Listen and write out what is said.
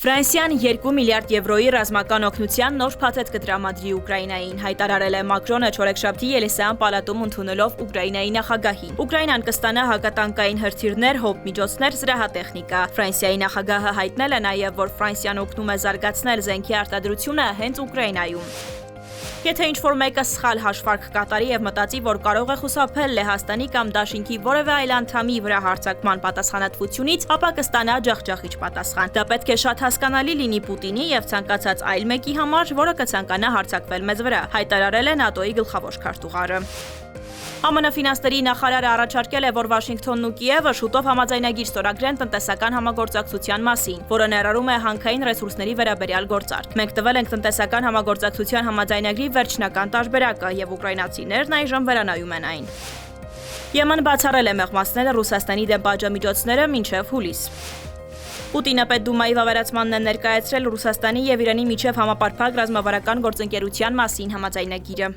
Ֆրանսիան 2 միլիարդ եվրոյի ռազմական օգնության նոր փաթեթ կտրամադրի Ուկրաինային, հայտարարել է Մակրոնը չորեքշաբթի Ելիսեյան պալատում ընդունելով Ուկրաինայի նախագահին։ Ուկրաինան կստանա հակատանկային հրթիռներ, հոբմիջոցներ, զրահատեխնիկա։ Ֆրանսիայի նախագահը հայտնել է նաև, որ Ֆրանսիան օգնում է զարգացնել զենքի արտադրությունը հենց Ուկրաինայում։ Եթե ինչ-որ մեկը սխալ հաշվարկ կատարի եւ մտածի, որ կարող է խուսափել Լեհաստանի կամ Դաշինքի որևէ այլ անդամի վրա հարձակման պատասխանատվությունից, ապա կստանա ջախջախիչ պատասխան։ Դա պետք է շատ հասկանալի լինի Պուտինի եւ ցանկացած այլ մեկի համար, որը կցանկանա հարձակվել մեզ վրա, հայտարարել է ՆԱՏՕ-ի գլխավոր քարտուղարը։ ԱՄՆ ֆինանսների նախարարը առաջարկել է, որ Վաշինգտոնն ու Կիևը շուտով համաձայնագիր ստորագրեն տնտեսական համագործակցության մասին, որը ներառում է հանքային ռեսուրսների վերաբերյալ գործարք։ Մենք տվել ենք տնտեսական համագործակցության համաձայնագրի վերջնական տարբերակը եւ ուկրաինացիներն այժմ վերանայում են այն։ ԵՄ-ն բացառել է մեղմացնել Ռուսաստանի դեմ պատժամիջոցները մինչև հուլիս։ Պուտինը Պետդումայի վավերացմանն է ներկայացրել Ռուսաստանի եւ Իրանի միջև համապարփակ ռազմավարական գործընկերության մասին համաձայնագիրը։